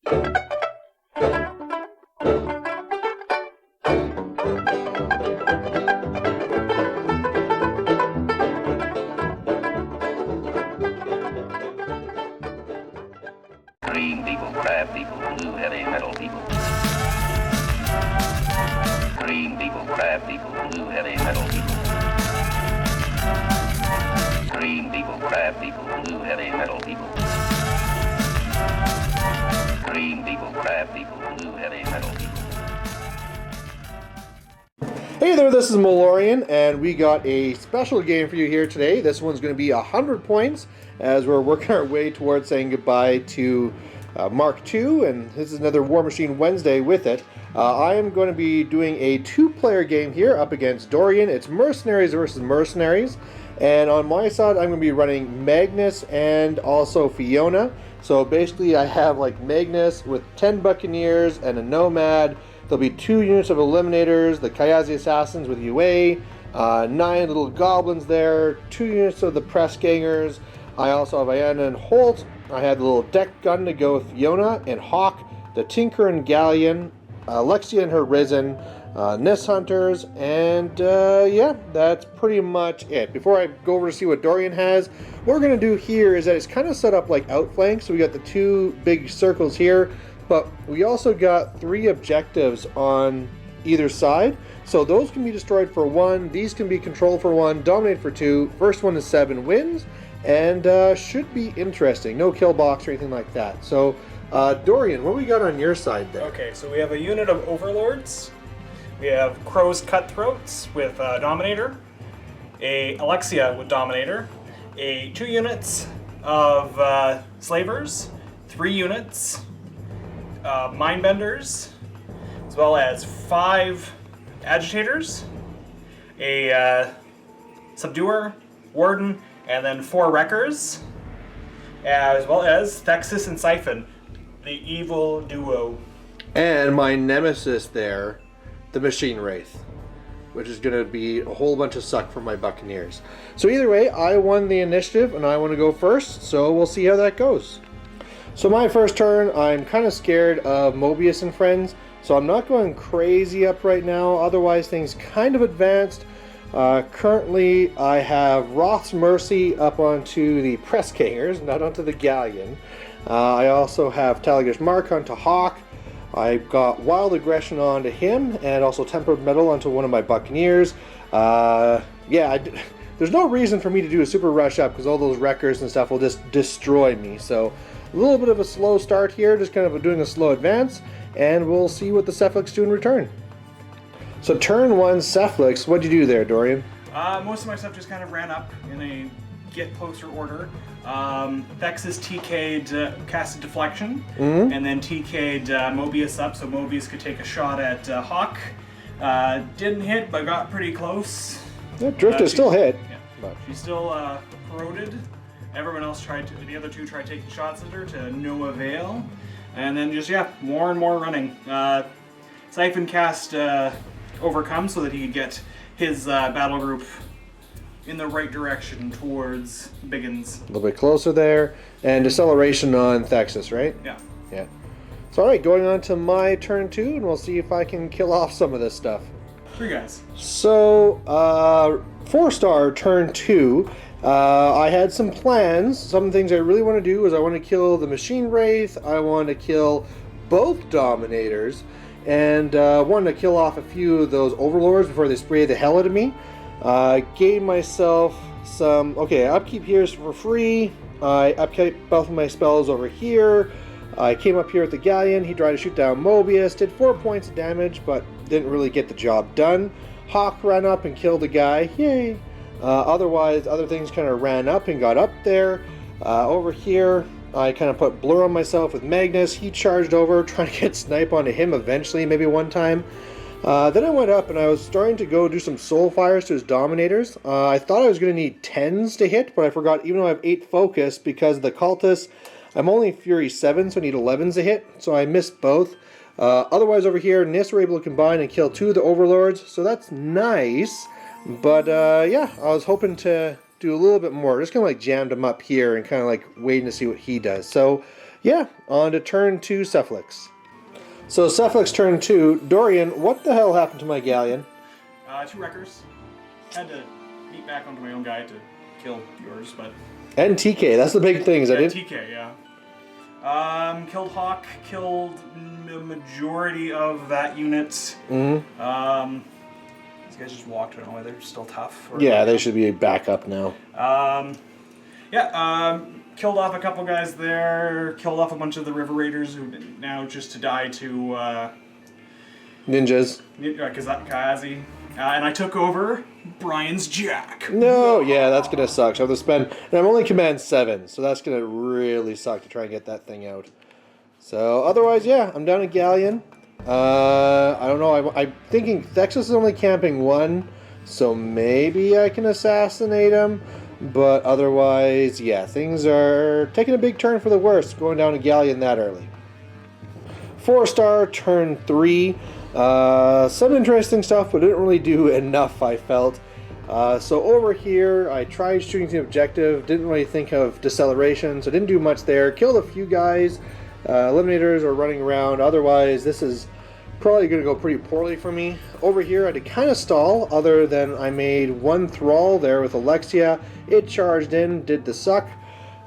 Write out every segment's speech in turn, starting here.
Green people, crab people, blue heavy metal people. Green people, crab people, blue heavy metal people. Green people, crab people, blue heavy metal people. Green people, crab people, blue heavy metal people. Hey there, this is Malorian, and we got a special game for you here today. This one's going to be 100 points as we're working our way towards saying goodbye to Mark II, and this is another War Machine Wednesday with it. I am going to be doing a two-player game here up against Dorian. It's Mercenaries versus Mercenaries, and on my side I'm going to be running Magnus and also Fiona. So basically I have like Magnus with 10 Buccaneers and a Nomad. There'll be 2 units of Eliminators, the Kayazi Assassins with UA, 9 little Goblins there, 2 units of the Press Gangers. I also have Iana and Holt. I had the little deck gun to go with Fiona and Hawk, the Tinker and Galleon, Alexia and her Risen, Nest Hunters, and yeah, that's pretty much it. Before I go over to see what Dorian has, what we're going to do here is that it's kind of set up like outflanks. So we got the 2 big circles here, but we also got 3 objectives on either side. So those can be destroyed for 1, these can be controlled for 1, dominate for 2. First one is 7 wins, and should be interesting. No kill box or anything like that. So Dorian, what we got on your side there? Okay, so we have a unit of Overlords. We have Crow's Cutthroats with Dominator, a Alexia with Dominator, 2 units of Slavers, 3 units Mindbenders, as well as 5 Agitators, a Subduer, Warden, and then 4 Wreckers, as well as Thexus and Cyphon, the evil duo. And my nemesis there, the Machine Wraith, which is going to be a whole bunch of suck for my Buccaneers. So either way, I won the initiative and I want to go first, so we'll see how that goes. So my first turn, I'm kind of scared of Mobius and friends, so I'm not going crazy up right now, otherwise things kind of advanced. Currently I have Roth's Mercy up onto the Press Gangers, not onto the Galleon. I also have Talagish Mark onto Hawk. I've got Wild Aggression onto him, and also Tempered Metal onto one of my Buccaneers. There's no reason for me to do a super rush up because all those wreckers and stuff will just destroy me. So a little bit of a slow start here, just kind of doing a slow advance, and we'll see what the Cephalix do in return. So turn 1 Cephalix, what'd you do there, Dorian? Most of my stuff just kind of ran up in a get closer order. Thexus TK'd casted Deflection, and then TK'd Mobius up so Mobius could take a shot at Hawk. Didn't hit, but got pretty close. Yeah, Drifter still hit. Yeah, but she's still corroded. Everyone else the other 2 tried taking shots at her to no avail. And then just, more and more running. Cyphon cast Overcome so that he could get his battle group in the right direction towards Biggins. A little bit closer there. And Deceleration on Thexus, right? Yeah. Yeah. So alright, going on to my turn 2, and we'll see if I can kill off some of this stuff. 3 guys. So, 4-star turn 2. I had some plans. Some things I really want to do is I want to kill the Machine Wraith, I want to kill both Dominators, and wanted to kill off a few of those Overlords before they spray the hell out of me. Gave myself some... Okay, upkeep here is for free. I upkeep both of my spells over here. I came up here with the Galleon. He tried to shoot down Mobius. Did 4 points of damage, but didn't really get the job done. Hawk ran up and killed a guy. Yay! Otherwise, other things kind of ran up and got up there. Over here, I kind of put Blur on myself with Magnus. He charged over, trying to get snipe onto him eventually, maybe one time. Then I went up and I was starting to go do some soul fires to his Dominators. I thought I was going to need 10s to hit, but I forgot even though I have 8 focus because of the Cultists, I'm only Fury 7, so I need 11s to hit, so I missed both. Otherwise over here, NIST were able to combine and kill 2 of the Overlords, so that's nice. But yeah, I was hoping to do a little bit more. Just kind of like jammed him up here and kind of like waiting to see what he does. So Yeah, on to turn 2 Cephalix. So Cephalix turn 2. Dorian, what the hell happened to my galleon? 2 wreckers. Had to beat back onto my own guy to kill yours, but... And TK, that's the big thing. Is that it? TK, yeah. Killed Hawk, killed the majority of that unit. Mm-hmm. These guys just walked. I don't know whether they're still tough. Yeah, they should be back up now. Killed off a couple guys there. Killed off a bunch of the River Raiders who now just to die to Ninjas. Kazi. And I took over Brian's Jack. No, yeah, that's gonna suck. So I have to spend, and I'm only command 7, so that's gonna really suck to try and get that thing out. So otherwise, yeah, I'm down a galleon. I don't know. I'm thinking Thexus is only camping 1, so maybe I can assassinate him. But otherwise, yeah, things are taking a big turn for the worse, going down a galleon that early. 4-star, turn 3. Some interesting stuff, but didn't really do enough, I felt. So over here, I tried shooting the objective, didn't really think of deceleration, so didn't do much there. Killed a few guys. Eliminators are running around. Otherwise, this is probably going to go pretty poorly for me. Over here, I did kind of stall, other than I made 1 thrall there with Alexia. It charged in, did the suck.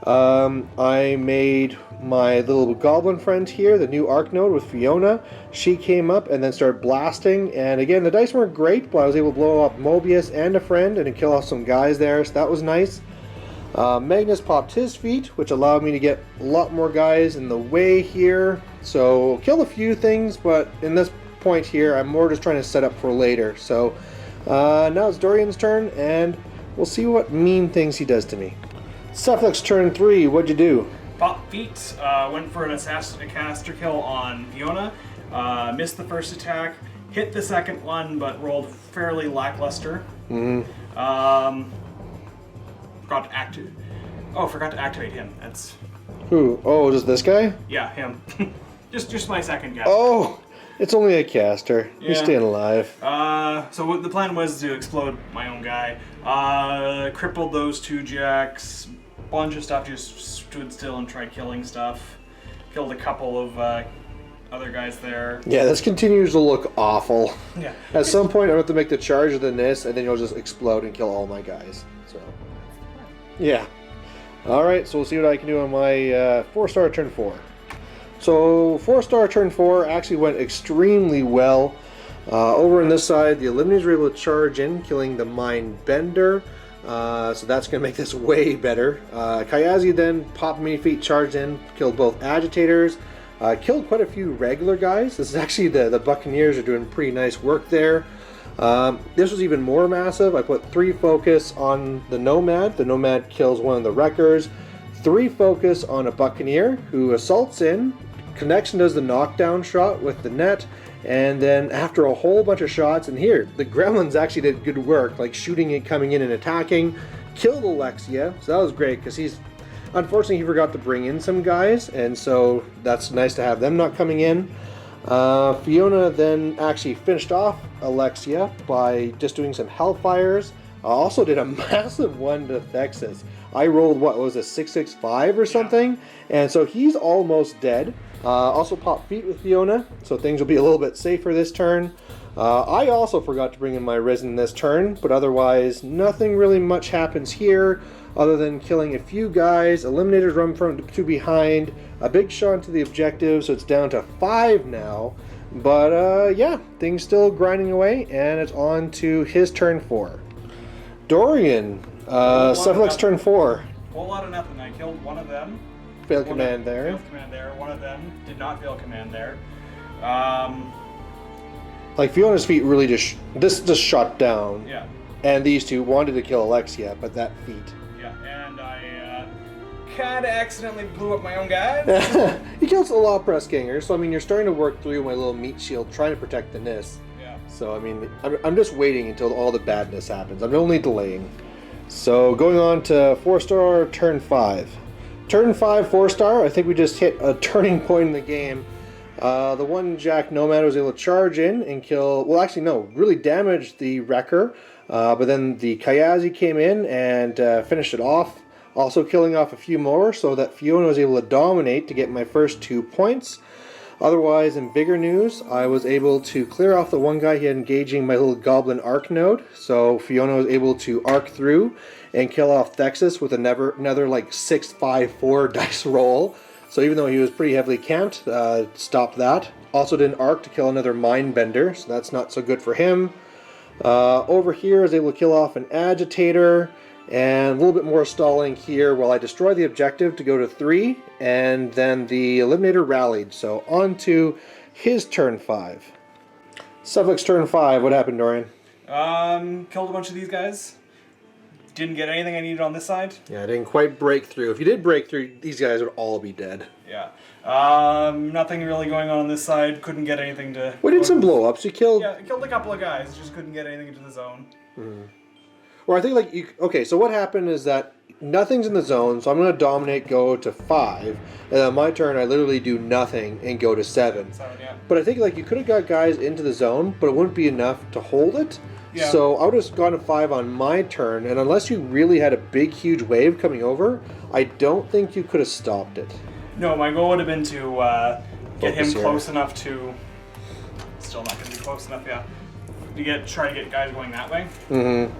I made my little goblin friend here, the new arc node with Fiona. She came up and then started blasting, and again, the dice weren't great, but I was able to blow up Mobius and a friend and to kill off some guys there, so that was nice. Magnus popped his feet, which allowed me to get a lot more guys in the way here. So killed a few things, but in this point here, I'm more just trying to set up for later. So now it's Dorian's turn, and we'll see what mean things he does to me. Cephalix turn 3, what'd you do? Pop feet, went for an assassin caster kill on Fiona. Missed the first attack, hit the second one, but rolled fairly lackluster. Forgot to activate him. That's... Who? Oh, just this guy? Yeah, him. just my second guess. Oh, it's only a caster. Yeah. He's staying alive. So what the plan was to explode my own guy. Crippled those 2 jacks. Bunch of stuff, just stood still and tried killing stuff. Killed a couple of other guys there. Yeah, this continues to look awful. Yeah. At some point, I'm going to have to make the charge of the NIS, and then you'll just explode and kill all my guys. So, yeah. Alright, so we'll see what I can do on my 4-star turn 4. So, 4-star turn 4 actually went extremely well. Over on this side, the Eliminators were able to charge in, killing the Mind Bender. So that's going to make this way better. Kayazi then popped many feet, charged in, killed both agitators, killed quite a few regular guys. This is actually the Buccaneers are doing pretty nice work there. This was even more massive. I put 3 focus on the Nomad. The Nomad kills one of the wreckers. 3 focus on a Buccaneer who assaults in. Connection does the knockdown shot with the net. And then after a whole bunch of shots, and here, the Gremlins actually did good work, like shooting and coming in and attacking. Killed Alexia, so that was great, because unfortunately he forgot to bring in some guys, and so that's nice to have them not coming in. Fiona then actually finished off Alexia by just doing some Hellfires. I also did a massive one to Thexus. I rolled, what was it, 665 or something? And so he's almost dead. Also popped feet with Fiona, so things will be a little bit safer this turn. I also forgot to bring in my Risen this turn, but otherwise nothing really much happens here other than killing a few guys. Eliminators run from 2 behind, a big shot into the objective, so it's down to 5 now. But yeah, things still grinding away, and it's on to his turn 4. Dorian, Cephalix turn 4. Whole lot of nothing. I killed one of them. Failed command there. Failed command there. One of them did not fail command there. Like Fiona's feet really just shot down. Yeah. And these 2 wanted to kill Alexia, but that feat. Yeah, and I kind of accidentally blew up my own guys. He kills a lot of press gangers, so I mean, you're starting to work through my little meat shield, trying to protect the NIS. Yeah. So I mean, I'm just waiting until all the badness happens. I'm only delaying. So going on to 4-star turn 5. Turn 5 4-star. I think we just hit a turning point in the game. The one Jack Nomad was able to charge in and kill. Well, actually, no, really damaged the Wrecker. But then the Kayazi came in and finished it off. Also killing off a few more so that Fiona was able to dominate to get my first 2 points. Otherwise, in bigger news, I was able to clear off the one guy he had engaging my little goblin arc node. So Fiona was able to arc through and kill off Thexus with another like 6-5-4 dice roll. So even though he was pretty heavily camped, stopped that. Also did an arc to kill another mind bender, so that's not so good for him. Over here, I was able to kill off an agitator. And a little bit more stalling here while I destroy the objective to go to 3, and then the Eliminator rallied. So on to his turn 5. Suffolk's turn 5, what happened, Dorian? Killed a bunch of these guys. Didn't get anything I needed on this side. Yeah, I didn't quite break through. If you did break through, these guys would all be dead. Yeah. Nothing really going on this side. Couldn't get anything to... We did some blow-ups. You killed... Yeah, killed a couple of guys. Just couldn't get anything into the zone. Mm-hmm. Or I think like you... Okay, so what happened is that nothing's in the zone, so I'm going to dominate, go to 5, and then on my turn I literally do nothing and go to 7. 7, yeah. But I think like you could have got guys into the zone, but it wouldn't be enough to hold it. Yeah. So I would have gone to 5 on my turn, and unless you really had a big, huge wave coming over, I don't think you could have stopped it. No, my goal would have been to get him Focus here. close enough to... Still not going to be close enough, yeah. Try to get guys going that way. Mm-hmm.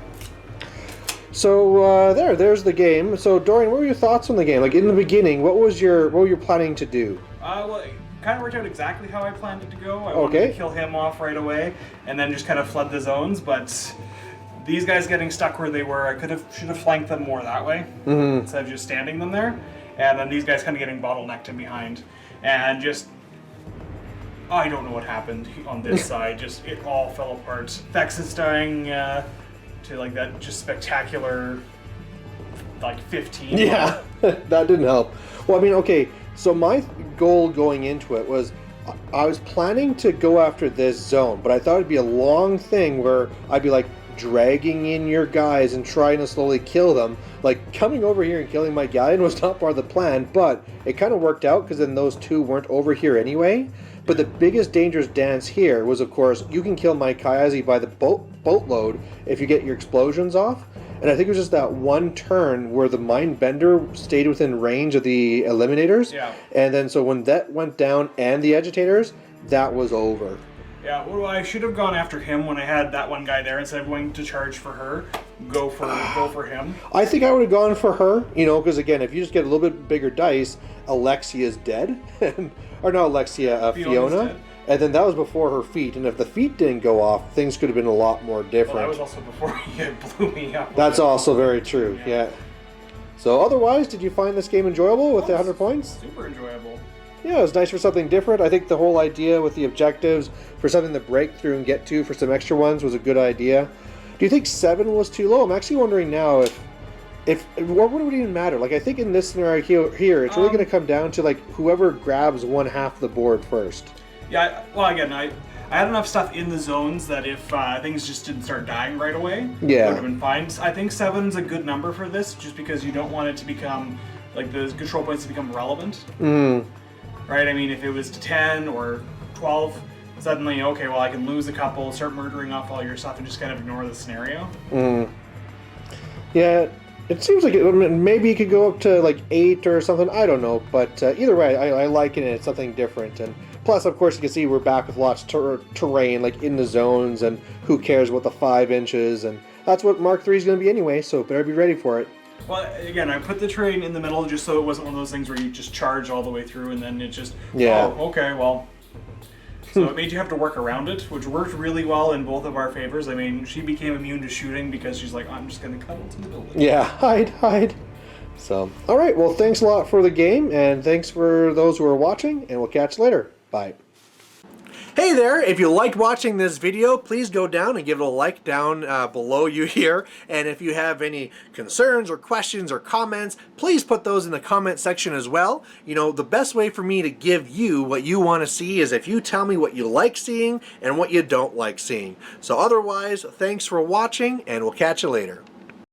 So there's the game. So Dorian, what were your thoughts on the game? Like in the beginning, what were you planning to do? Well, it kind of worked out exactly how I planned it to go. I wanted to kill him off right away, and then just kind of flood the zones. But these guys getting stuck where they were, I should have flanked them more that way instead of just standing them there. And then these guys kind of getting bottlenecked in behind, and just I don't know what happened on this side. Just it all fell apart. Thexus dying. To like that just spectacular like 15. Yeah, that didn't help. Well, I mean, okay, so my goal going into it was I was planning to go after this zone, but I thought it'd be a long thing where I'd be like dragging in your guys and trying to slowly kill them. Like coming over here and killing my galleon was not part of the plan, but it kind of worked out because then those two weren't over here anyway. But the biggest dangerous dance here was, of course, you can kill my Kayazi by the boatload if you get your explosions off. And I think it was just that one turn where the Mind Bender stayed within range of the Eliminators. Yeah. And then so when that went down and the Agitators, that was over. Yeah, well, I should have gone after him when I had that one guy there instead of going to charge for her. Go for him. I think I would have gone for her, because again, if you just get a little bit bigger dice, Alexia's dead. Or not Alexia, Fiona. Dead. And then that was before her feet, and if the feet didn't go off, things could have been a lot more different. Well, that was also before he blew me up. That's also very true, yeah. So otherwise, did you find this game enjoyable with the 100 points? Super enjoyable. Yeah, it was nice for something different. I think the whole idea with the objectives for something to break through and get to for some extra ones was a good idea. Do you think 7 was too low? I'm actually wondering now if what would it even matter? Like I think in this scenario here it's really going to come down to like whoever grabs one half the board first. Yeah, well again, I had enough stuff in the zones that if things just didn't start dying right away, it would have been fine. I think 7's a good number for this, just because you don't want it to become like the control points to become relevant. Right? I mean, if it was to 10 or 12, suddenly, okay, well, I can lose a couple, start murdering off all your stuff, and just kind of ignore the scenario. Yeah, it seems like maybe it could go up to like 8 or something. I don't know, but either way, I like it. It's something different, and plus, of course, you can see we're back with lots of terrain, like in the zones, and who cares what the 5 inches, and that's what Mark III is going to be anyway. So better be ready for it. Well, again, I put the terrain in the middle just so it wasn't one of those things where you just charge all the way through and then it just, oh, okay, well. So it made you have to work around it, which worked really well in both of our favors. I mean, she became immune to shooting because she's like, I'm just going to cuddle to the building. Yeah, hide. So, all right, well, thanks a lot for the game, and thanks for those who are watching, and we'll catch you later. Bye. Hey there, if you liked watching this video, please go down and give it a like down below you here. And if you have any concerns or questions or comments, please put those in the comment section as well. The best way for me to give you what you want to see is if you tell me what you like seeing and what you don't like seeing. So otherwise, thanks for watching, and we'll catch you later.